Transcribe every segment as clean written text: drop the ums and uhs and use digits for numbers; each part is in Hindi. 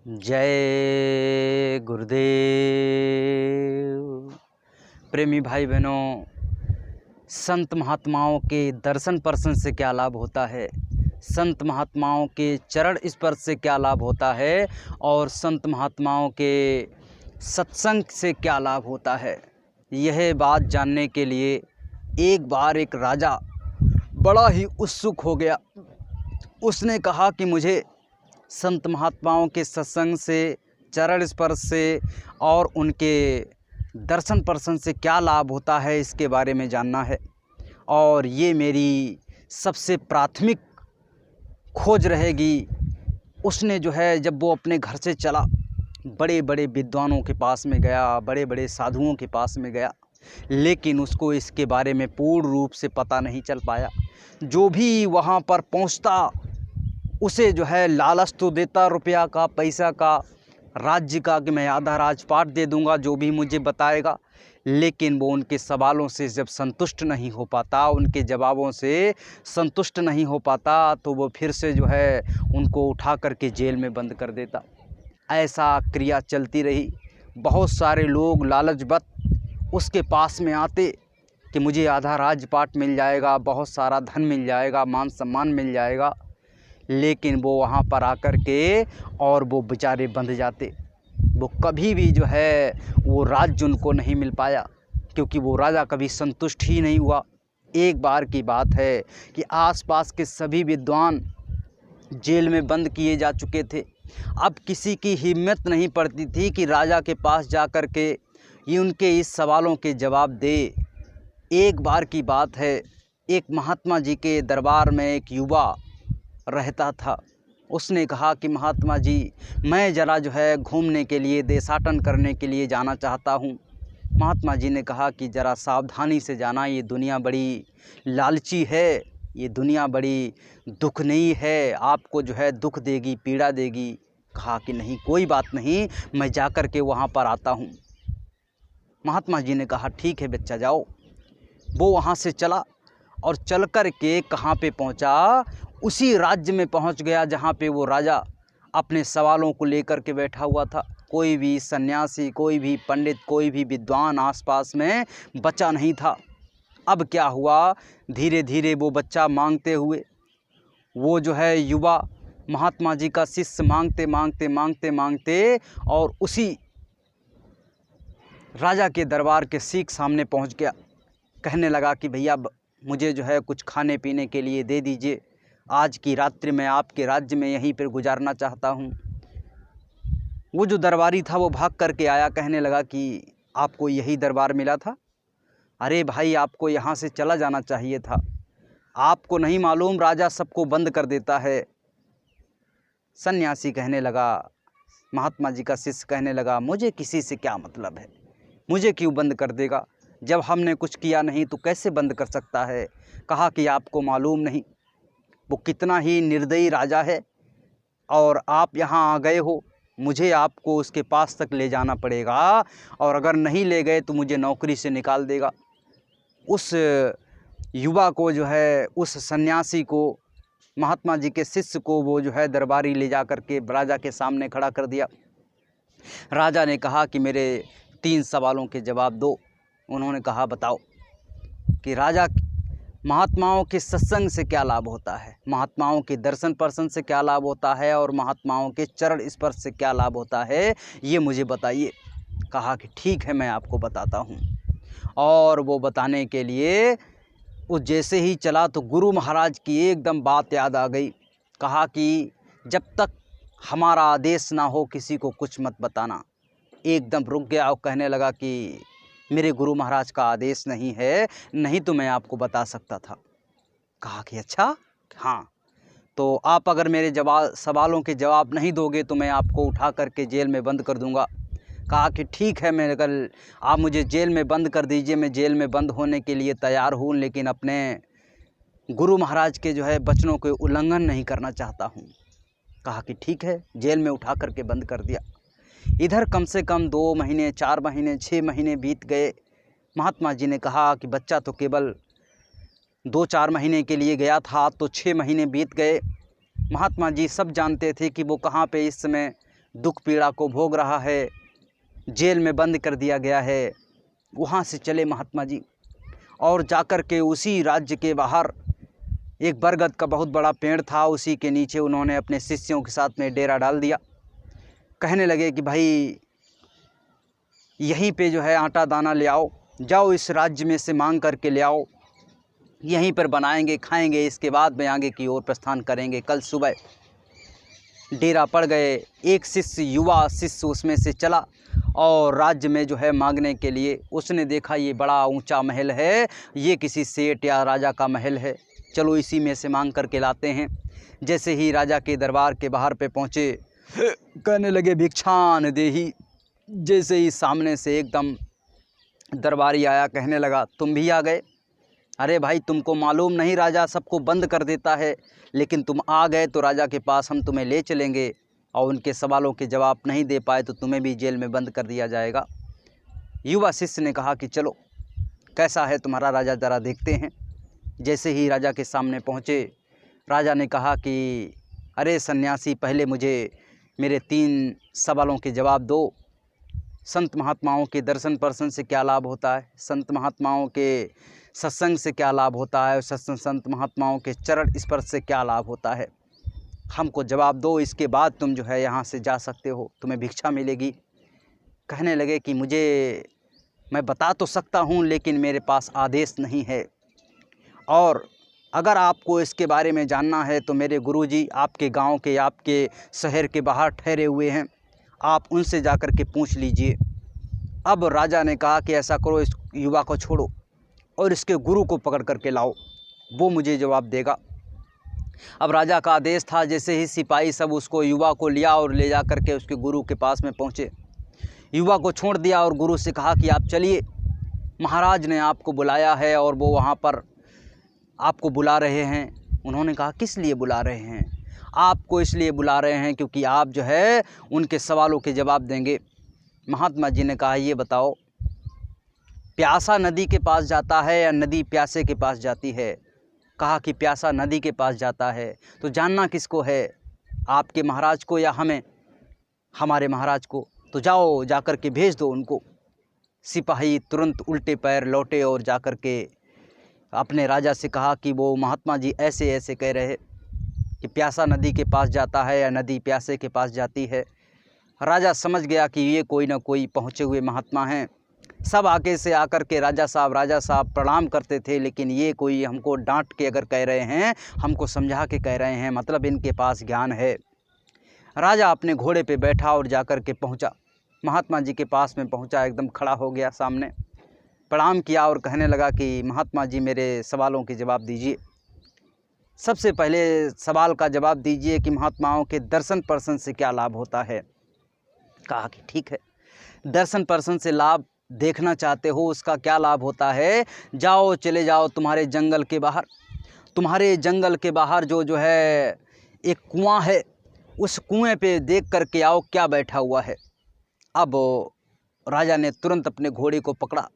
जय गुरुदेव। प्रेमी भाई बहनों, संत महात्माओं के दर्शन पर्शन से क्या लाभ होता है, संत महात्माओं के चरण स्पर्श से क्या लाभ होता है और संत महात्माओं के सत्संग से क्या लाभ होता है, यह बात जानने के लिए एक बार एक राजा बड़ा ही उत्सुक हो गया। उसने कहा कि मुझे संत महात्माओं के सत्संग से, चरण स्पर्श से और उनके दर्शन पर्शन से क्या लाभ होता है, इसके बारे में जानना है। और ये मेरी सबसे प्राथमिक खोज रहेगी। उसने जो है, जब वो अपने घर से चला, बड़े बड़े विद्वानों के पास में गया, बड़े बड़े साधुओं के पास में गया, लेकिन उसको इसके बारे में पूर्ण रूप से पता नहीं चल पाया। जो भी वहाँ पर पहुँचता उसे जो है लालच तो देता, रुपया का, पैसा का, राज्य का, कि मैं आधा राजपाट दे दूंगा जो भी मुझे बताएगा। लेकिन वो उनके सवालों से जब संतुष्ट नहीं हो पाता, उनके जवाबों से संतुष्ट नहीं हो पाता, तो वो फिर से जो है उनको उठा करके जेल में बंद कर देता। ऐसा क्रिया चलती रही। बहुत सारे लोग लालचवश उसके पास में आते कि मुझे आधा राजपाट मिल जाएगा, बहुत सारा धन मिल जाएगा, मान सम्मान मिल जाएगा। लेकिन वो वहाँ पर आकर के और वो बेचारे बंध जाते। वो कभी भी जो है वो राज्य उनको नहीं मिल पाया, क्योंकि वो राजा कभी संतुष्ट ही नहीं हुआ। एक बार की बात है कि आसपास के सभी विद्वान जेल में बंद किए जा चुके थे। अब किसी की हिम्मत नहीं पड़ती थी कि राजा के पास जा कर के ये उनके इस सवालों के जवाब दे। एक बार की बात है, एक महात्मा जी के दरबार में एक युवा रहता था। उसने कहा कि महात्मा जी, मैं ज़रा जो है घूमने के लिए, देशाटन करने के लिए जाना चाहता हूँ। महात्मा जी ने कहा कि ज़रा सावधानी से जाना, ये दुनिया बड़ी लालची है, ये दुनिया बड़ी दुखनीय है, आपको जो है दुख देगी, पीड़ा देगी। कहा कि नहीं, कोई बात नहीं, मैं जा कर के वहाँ पर आता हूँ। महात्मा जी ने कहा ठीक है बच्चा, जाओ। वो वहाँ से चला और चल कर के कहाँ पे पहुँचा, उसी राज्य में पहुंच गया जहां पे वो राजा अपने सवालों को लेकर के बैठा हुआ था। कोई भी सन्यासी, कोई भी पंडित, कोई भी विद्वान आसपास में बचा नहीं था। अब क्या हुआ, धीरे धीरे वो बच्चा मांगते हुए, वो जो है युवा महात्मा जी का शिष्य मांगते मांगते मांगते मांगते और उसी राजा के दरबार के सीख सामने पहुंच गया। कहने लगा कि भैया मुझे जो है कुछ खाने पीने के लिए दे दीजिए, आज की रात्रि मैं आपके राज्य में यहीं पर गुजारना चाहता हूँ। वो जो दरबारी था वो भाग करके आया, कहने लगा कि आपको यही दरबार मिला था? अरे भाई, आपको यहाँ से चला जाना चाहिए था। आपको नहीं मालूम राजा सबको बंद कर देता है। सन्यासी कहने लगा, महात्मा जी का शिष्य कहने लगा, मुझे किसी से क्या मतलब है, मुझे क्यों बंद कर देगा, जब हमने कुछ किया नहीं तो कैसे बंद कर सकता है। कहा कि आपको मालूम नहीं वो कितना ही निर्दयी राजा है, और आप यहाँ आ गए हो, मुझे आपको उसके पास तक ले जाना पड़ेगा, और अगर नहीं ले गए तो मुझे नौकरी से निकाल देगा। उस युवा को जो है, उस सन्यासी को, महात्मा जी के शिष्य को वो जो है दरबारी ले जा कर के राजा के सामने खड़ा कर दिया। राजा ने कहा कि मेरे 3 सवालों के जवाब दो। उन्होंने कहा बताओ कि राजा, महात्माओं के सत्संग से क्या लाभ होता है, महात्माओं के दर्शन पर्शन से क्या लाभ होता है और महात्माओं के चरण स्पर्श से क्या लाभ होता है, ये मुझे बताइए। कहा कि ठीक है, मैं आपको बताता हूँ। और वो बताने के लिए वो जैसे ही चला तो गुरु महाराज की एकदम बात याद आ गई। कहा कि जब तक हमारा आदेश ना हो किसी को कुछ मत बताना। एकदम रुक गया और कहने लगा कि मेरे गुरु महाराज का आदेश नहीं है, नहीं तो मैं आपको बता सकता था। कहा कि अच्छा, हाँ, तो आप अगर मेरे सवालों के जवाब नहीं दोगे तो मैं आपको उठा करके जेल में बंद कर दूंगा। कहा कि ठीक है, मैं कल आप मुझे जेल में बंद कर दीजिए, मैं जेल में बंद होने के लिए तैयार हूँ, लेकिन अपने गुरु महाराज के जो है वचनों के उल्लंघन नहीं करना चाहता हूँ। कहा कि ठीक है, जेल में उठा करके बंद कर दिया। इधर कम से कम 2 महीने, 4 महीने, 6 महीने बीत गए। महात्मा जी ने कहा कि बच्चा तो केवल 2-4 महीने के लिए गया था, तो 6 महीने बीत गए। महात्मा जी सब जानते थे कि वो कहाँ पे इस समय दुख पीड़ा को भोग रहा है, जेल में बंद कर दिया गया है। वहाँ से चले महात्मा जी और जाकर के उसी राज्य के बाहर एक बरगद का बहुत बड़ा पेड़ था, उसी के नीचे उन्होंने अपने शिष्यों के साथ में डेरा डाल दिया। कहने लगे कि भाई यहीं पे जो है आटा दाना ले आओ, जाओ इस राज्य में से मांग करके ले आओ, यहीं पर बनाएंगे खाएंगे, इसके बाद में आगे की ओर प्रस्थान करेंगे। कल सुबह डेरा पड़ गए। एक शिष्य, युवा शिष्य उसमें से चला और राज्य में जो है मांगने के लिए। उसने देखा ये बड़ा ऊंचा महल है, ये किसी सेठ या राजा का महल है, चलो इसी में से मांग करके लाते हैं। जैसे ही राजा के दरबार के बाहर पे पहुँचे, कहने लगे भिक्षान देही। जैसे ही सामने से एकदम दरबारी आया, कहने लगा तुम भी आ गए? अरे भाई तुमको मालूम नहीं राजा सबको बंद कर देता है, लेकिन तुम आ गए तो राजा के पास हम तुम्हें ले चलेंगे और उनके सवालों के जवाब नहीं दे पाए तो तुम्हें भी जेल में बंद कर दिया जाएगा। युवा शिष्य ने कहा कि चलो कैसा है तुम्हारा राजा, ज़रा देखते हैं। जैसे ही राजा के सामने पहुँचे, राजा ने कहा कि अरे सन्यासी, पहले मुझे मेरे 3 सवालों के जवाब दो। संत महात्माओं के दर्शन पर्शन से क्या लाभ होता है? संत महात्माओं के सत्संग से क्या लाभ होता है? संत महात्माओं के चरण स्पर्श से क्या लाभ होता है? हमको जवाब दो, इसके बाद तुम जो है यहाँ से जा सकते हो, तुम्हें भिक्षा मिलेगी। कहने लगे कि मैं बता तो सकता हूँ, लेकिन मेरे पास आदेश नहीं है, और अगर आपको इसके बारे में जानना है तो मेरे गुरुजी आपके गांव के, आपके शहर के बाहर ठहरे हुए हैं, आप उनसे जाकर के पूछ लीजिए। अब राजा ने कहा कि ऐसा करो, इस युवा को छोड़ो और इसके गुरु को पकड़ करके लाओ, वो मुझे जवाब देगा। अब राजा का आदेश था। जैसे ही सिपाही सब उसको, युवा को लिया और ले जा करके उसके गुरु के पास में पहुँचे। युवा को छोड़ दिया और गुरु से कहा कि आप चलिए, महाराज ने आपको बुलाया है और वो वहाँ पर आपको बुला रहे हैं। उन्होंने कहा किस लिए बुला रहे हैं? आपको इसलिए बुला रहे हैं क्योंकि आप जो है उनके सवालों के जवाब देंगे। महात्मा जी ने कहा ये बताओ, प्यासा नदी के पास जाता है या नदी प्यासे के पास जाती है? कहा कि प्यासा नदी के पास जाता है। तो जानना किसको है, आपके महाराज को या हमें? हमारे महाराज को। तो जाओ, जाकर के भेज दो उनको। सिपाही तुरंत उल्टे पैर लौटे और जाकर के अपने राजा से कहा कि वो महात्मा जी ऐसे ऐसे कह रहे कि प्यासा नदी के पास जाता है या नदी प्यासे के पास जाती है। राजा समझ गया कि ये कोई ना कोई पहुँचे हुए महात्मा हैं। सब आगे से आकर के राजा साहब प्रणाम करते थे, लेकिन ये कोई हमको डांट के अगर कह रहे हैं, हमको समझा के कह रहे हैं, मतलब इनके पास ज्ञान है। राजा अपने घोड़े पे बैठा और जाकर के पहुंचा, महात्मा जी के पास में पहुंचा, एकदम खड़ा हो गया सामने, प्रणाम किया और कहने लगा कि महात्मा जी मेरे सवालों के जवाब दीजिए। सबसे पहले सवाल का जवाब दीजिए कि महात्माओं के दर्शन पर्शन से क्या लाभ होता है? कहा कि ठीक है, दर्शन पर्शन से लाभ देखना चाहते हो, उसका क्या लाभ होता है? जाओ, चले जाओ तुम्हारे जंगल के बाहर। तुम्हारे जंगल के बाहर जो है एक कुआं है, उस कुएं पे देख करके आओ क्या बैठा हुआ है। अब राजा ने तुरंत अपने घोड़े को पकड़ा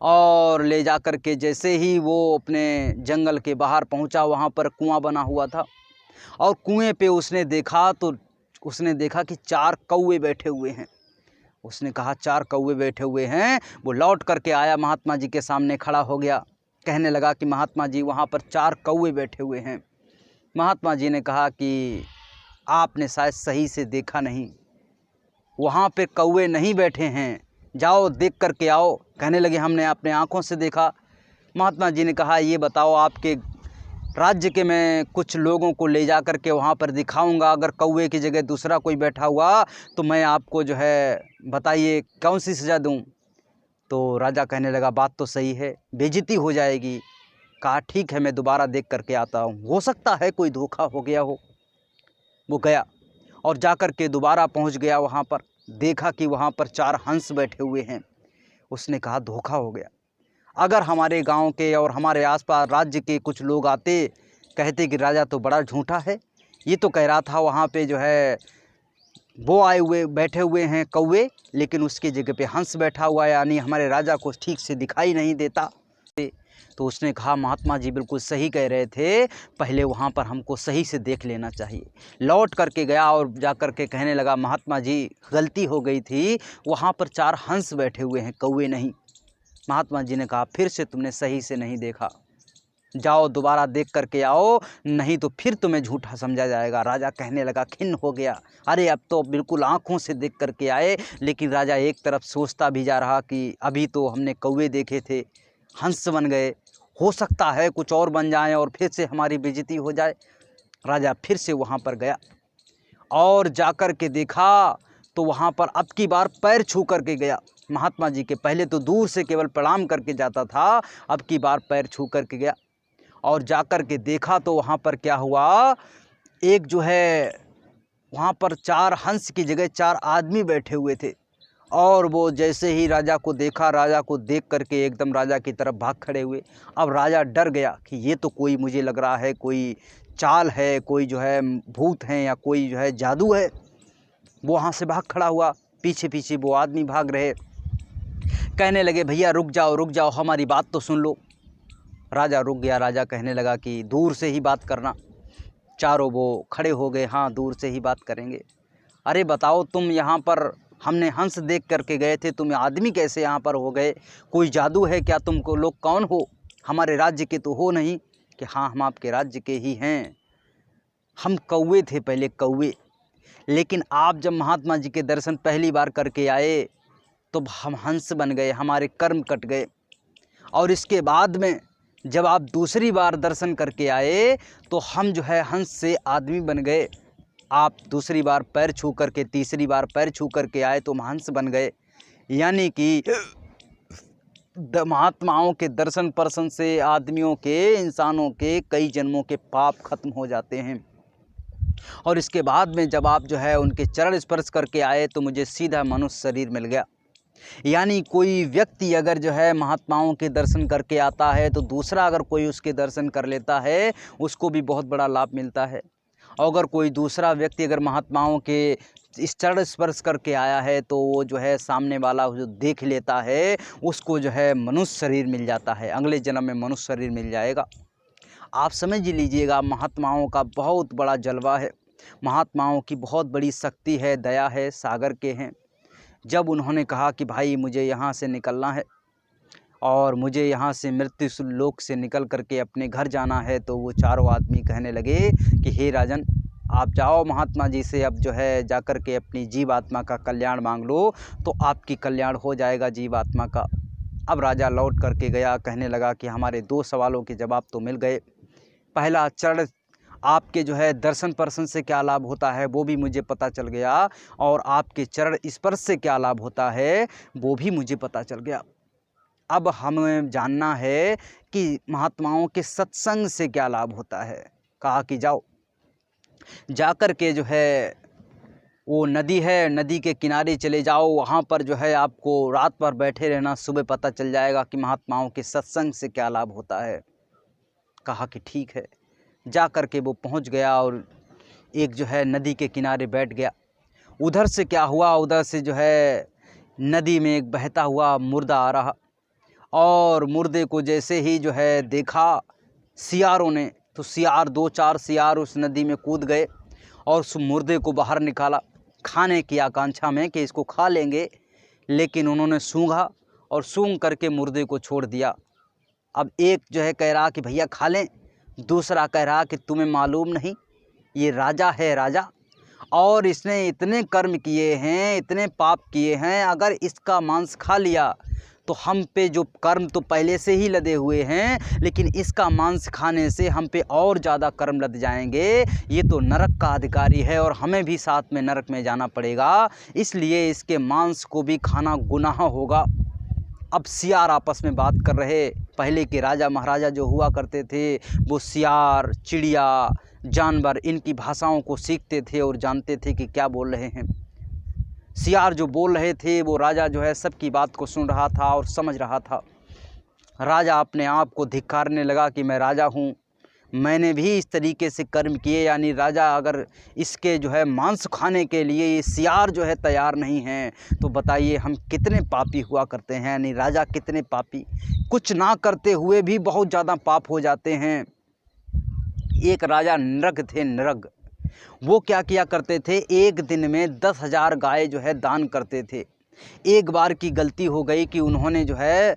और ले जा कर के जैसे ही वो अपने जंगल के बाहर पहुंचा, वहाँ पर कुआं बना हुआ था और कुएं पे उसने देखा कि 4 कौवे बैठे हुए हैं। उसने कहा 4 कौवे बैठे हुए हैं। वो लौट करके आया, महात्मा जी के सामने खड़ा हो गया, कहने लगा कि महात्मा जी वहाँ पर 4 कौवे बैठे हुए हैं। महात्मा जी ने कहा कि आपने शायद सही से देखा नहीं, वहाँ पे कौवे नहीं बैठे हैं, जाओ देख करके आओ। कहने लगे हमने अपने आँखों से देखा। महात्मा जी ने कहा ये बताओ, आपके राज्य के मैं कुछ लोगों को ले जा कर के वहाँ पर दिखाऊंगा, अगर कौवे की जगह दूसरा कोई बैठा हुआ तो मैं आपको जो है बताइए कौन सी सज़ा दूँ? तो राजा कहने लगा बात तो सही है, बेइज्जती हो जाएगी। कहा ठीक है, मैं दोबारा देख करके आता हूँ, हो सकता है कोई धोखा हो गया हो। वो गया और जाकर के दोबारा पहुँच गया वहाँ पर, देखा कि वहाँ पर 4 हंस बैठे हुए हैं। उसने कहा धोखा हो गया, अगर हमारे गांव के और हमारे आसपास राज्य के कुछ लोग आते, कहते कि राजा तो बड़ा झूठा है, ये तो कह रहा था वहाँ पे जो है वो आए हुए बैठे हुए हैं कौवे, लेकिन उसकी जगह पे हंस बैठा हुआ है, यानी हमारे राजा को ठीक से दिखाई नहीं देता। तो उसने कहा महात्मा जी बिल्कुल सही कह रहे थे, पहले वहाँ पर हमको सही से देख लेना चाहिए। लौट करके गया और जा कर के कहने लगा महात्मा जी गलती हो गई थी, वहाँ पर 4 हंस बैठे हुए हैं, कौवे नहीं। महात्मा जी ने कहा फिर से तुमने सही से नहीं देखा, जाओ दोबारा देख करके आओ, नहीं तो फिर तुम्हें झूठा समझा जाएगा। राजा कहने लगा, खिन्न हो गया, अरे अब तो बिल्कुल आंखों से देख करके आए। लेकिन राजा एक तरफ सोचता भी जा रहा कि अभी तो हमने कौवे देखे थे, हंस बन गए, हो सकता है कुछ और बन जाएं और फिर से हमारी बेइज्जती हो जाए। राजा फिर से वहाँ पर गया और जाकर के देखा तो वहाँ पर अब की बार पैर छू करके गया महात्मा जी के। पहले तो दूर से केवल प्रणाम करके जाता था, अब की बार पैर छू करके गया और जाकर के देखा तो वहाँ पर क्या हुआ, एक जो है वहाँ पर 4 हंस की जगह 4 आदमी बैठे हुए थे। और वो जैसे ही राजा को देखा, राजा को देख करके एकदम राजा की तरफ भाग खड़े हुए। अब राजा डर गया कि ये तो कोई, मुझे लग रहा है कोई चाल है, कोई जो है भूत हैं या कोई जो है जादू है। वो वहाँ से भाग खड़ा हुआ, पीछे पीछे वो आदमी भाग रहे। कहने लगे भैया रुक जाओ, हमारी बात तो सुन लो। राजा रुक गया। राजा कहने लगा कि दूर से ही बात करना। चारों वो खड़े हो गए, हाँ दूर से ही बात करेंगे। अरे बताओ तुम यहाँ पर, हमने हंस देख करके गए थे, तुम आदमी कैसे यहाँ पर हो गए? कोई जादू है क्या? तुमको लोग कौन हो? हमारे राज्य के तो हो नहीं? कि हाँ हम आपके राज्य के ही हैं। हम कौवे थे पहले, कौवे, लेकिन आप जब महात्मा जी के दर्शन पहली बार करके आए तो हम हंस बन गए, हमारे कर्म कट गए। और इसके बाद में जब आप दूसरी बार दर्शन करके आए तो हम जो है हंस से आदमी बन गए। आप दूसरी बार पैर छू करके, तीसरी बार पैर छू करके आए तो हम हंस बन गए। यानी कि महात्माओं के दर्शन पर्सन से आदमियों के, इंसानों के कई जन्मों के पाप खत्म हो जाते हैं। और इसके बाद में जब आप जो है उनके चरण स्पर्श करके आए तो मुझे सीधा मनुष्य शरीर मिल गया। यानी कोई व्यक्ति अगर जो है महात्माओं के दर्शन करके आता है तो दूसरा अगर कोई उसके दर्शन कर लेता है उसको भी बहुत बड़ा लाभ मिलता है। और अगर कोई दूसरा व्यक्ति अगर महात्माओं के इस चरण स्पर्श करके आया है तो वो जो है सामने वाला जो देख लेता है उसको जो है मनुष्य शरीर मिल जाता है, अगले जन्म में मनुष्य शरीर मिल जाएगा। आप समझ लीजिएगा महात्माओं का बहुत बड़ा जलवा है, महात्माओं की बहुत बड़ी शक्ति है, दया है, सागर के हैं। जब उन्होंने कहा कि भाई मुझे यहाँ से निकलना है और मुझे यहाँ से मृत्यु लोक से निकल करके अपने घर जाना है, तो वो चारों आदमी कहने लगे कि हे राजन आप जाओ महात्मा जी से, अब जो है जाकर के अपनी जीवात्मा का कल्याण मांग लो तो आपकी कल्याण हो जाएगा जीवात्मा का। अब राजा लौट करके गया, कहने लगा कि हमारे 2 सवालों के जवाब तो मिल गए। पहला, चरण आपके जो है दर्शन पर्सन से क्या लाभ होता है वो भी मुझे पता चल गया, और आपके चरण स्पर्श से क्या लाभ होता है वो भी मुझे पता चल गया। अब हमें जानना है कि महात्माओं के सत्संग से क्या लाभ होता है। कहा कि जाओ, जाकर के जो है वो नदी है, नदी के किनारे चले जाओ, वहाँ पर जो है आपको रात भर बैठे रहना, सुबह पता चल जाएगा कि महात्माओं के सत्संग से क्या लाभ होता है। कहा कि ठीक है। जा कर के वो पहुँच गया और एक जो है नदी के किनारे बैठ गया। उधर से क्या हुआ, उधर से जो है नदी में एक बहता हुआ मुर्दा आ रहा, और मुर्दे को जैसे ही जो है देखा सियारों ने, तो सियार 2-4 सियार उस नदी में कूद गए और उस मुर्दे को बाहर निकाला खाने की आकांक्षा में कि इसको खा लेंगे। लेकिन उन्होंने सूंघा और सूंघ करके मुर्दे को छोड़ दिया। अब एक जो है कह रहा कि भैया खा लें, दूसरा कह रहा कि तुम्हें मालूम नहीं ये राजा है, राजा, और इसने इतने कर्म किए हैं, इतने पाप किए हैं, अगर इसका मांस खा लिया तो हम पे जो कर्म तो पहले से ही लदे हुए हैं, लेकिन इसका मांस खाने से हम पे और ज़्यादा कर्म लद जाएंगे। ये तो नरक का अधिकारी है और हमें भी साथ में नरक में जाना पड़ेगा, इसलिए इसके मांस को भी खाना गुनाह होगा। अब सियार आपस में बात कर रहे। पहले के राजा महाराजा जो हुआ करते थे वो सियार, चिड़िया, जानवर इनकी भाषाओं को सीखते थे और जानते थे कि क्या बोल रहे हैं। सियार जो बोल रहे थे वो राजा जो है सबकी बात को सुन रहा था और समझ रहा था। राजा अपने आप को धिक्कारने लगा कि मैं राजा हूँ, मैंने भी इस तरीके से कर्म किए, यानी राजा अगर इसके जो है मांस खाने के लिए ये सियार जो है तैयार नहीं हैं, तो बताइए हम कितने पापी हुआ करते हैं। यानी राजा कितने पापी, कुछ ना करते हुए भी बहुत ज़्यादा पाप हो जाते हैं। एक राजा नृग थे, नृग। वो क्या किया करते थे, एक दिन में 10,000 गाय जो है दान करते थे। एक बार की गलती हो गई कि उन्होंने जो है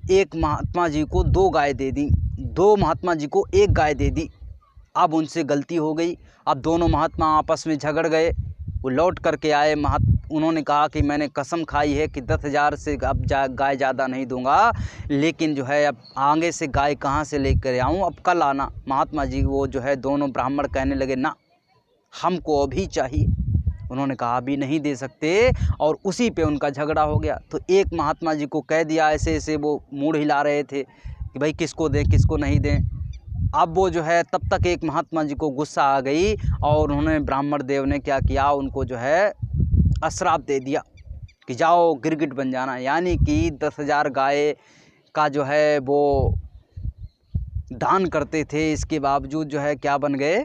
एक महात्मा जी को 2 गाय दे दी, 2 महात्मा जी को 1 गाय दे दी। अब उनसे गलती हो गई, अब दोनों महात्मा आपस में झगड़ गए। वो लौट करके आए, उन्होंने कहा कि मैंने कसम खाई है कि 10,000 से अब गाय ज़्यादा नहीं दूंगा, लेकिन जो है अब आगे से गाय कहाँ से लेकर आऊँ, अब कल आना। महात्मा जी वो जो है दोनों ब्राह्मण कहने लगे, ना हमको अभी चाहिए। उन्होंने कहा अभी नहीं दे सकते, और उसी पे उनका झगड़ा हो गया। तो एक महात्मा जी को कह दिया, ऐसे ऐसे वो मूड हिला रहे थे कि भाई किसको दें किसको नहीं दें। अब वो जो है तब तक एक महात्मा जी को गुस्सा आ गई, और उन्होंने ब्राह्मण देव ने क्या किया, उनको जो है अश्राप दे दिया कि जाओ गिरगिट बन जाना। यानी कि 10,000 गाय का जो है वो दान करते थे, इसके बावजूद जो है क्या बन गए,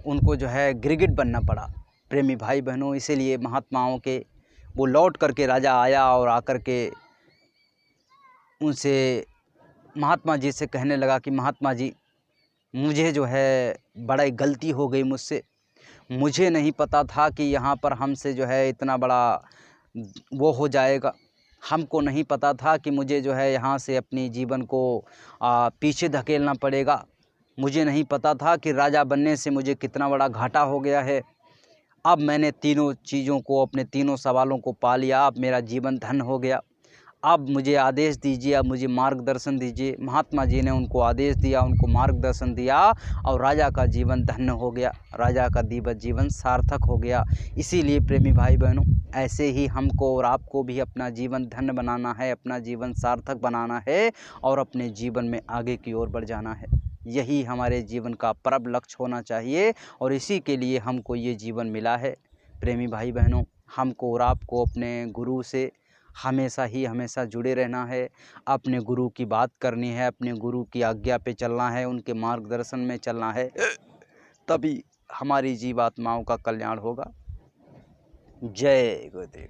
उनको जो है गिरगिट बनना पड़ा। प्रेमी भाई बहनों, इसीलिए महात्माओं के वो लौट करके राजा आया और आकर के उनसे महात्मा जी से कहने लगा कि महात्मा जी, मुझे जो है बड़ा गलती हो गई मुझसे, मुझे नहीं पता था कि यहाँ पर हमसे जो है इतना बड़ा वो हो जाएगा। हमको नहीं पता था कि मुझे जो है यहाँ से अपनी जीवन को पीछे धकेलना पड़ेगा। मुझे नहीं पता था कि राजा बनने से मुझे कितना बड़ा घाटा हो गया है। अब मैंने तीनों चीज़ों को, अपने तीनों सवालों को पा लिया, अब मेरा जीवन धन्य हो गया। अब मुझे आदेश दीजिए, अब मुझे मार्गदर्शन दीजिए। महात्मा जी ने उनको आदेश दिया, उनको मार्गदर्शन दिया, और राजा का जीवन धन्य हो गया, राजा का जीवन सार्थक हो गया। इसीलिए प्रेमी भाई बहनों, ऐसे ही हमको और आपको भी अपना जीवन धन्य बनाना है, अपना जीवन सार्थक बनाना है, और अपने जीवन में आगे की ओर बढ़ जाना है। यही हमारे जीवन का परम लक्ष्य होना चाहिए, और इसी के लिए हमको ये जीवन मिला है। प्रेमी भाई बहनों, हमको और आपको अपने गुरु से हमेशा जुड़े रहना है, अपने गुरु की बात करनी है, अपने गुरु की आज्ञा पे चलना है, उनके मार्गदर्शन में चलना है, तभी हमारी जीवात्माओं का कल्याण होगा। जय गुरुदेव।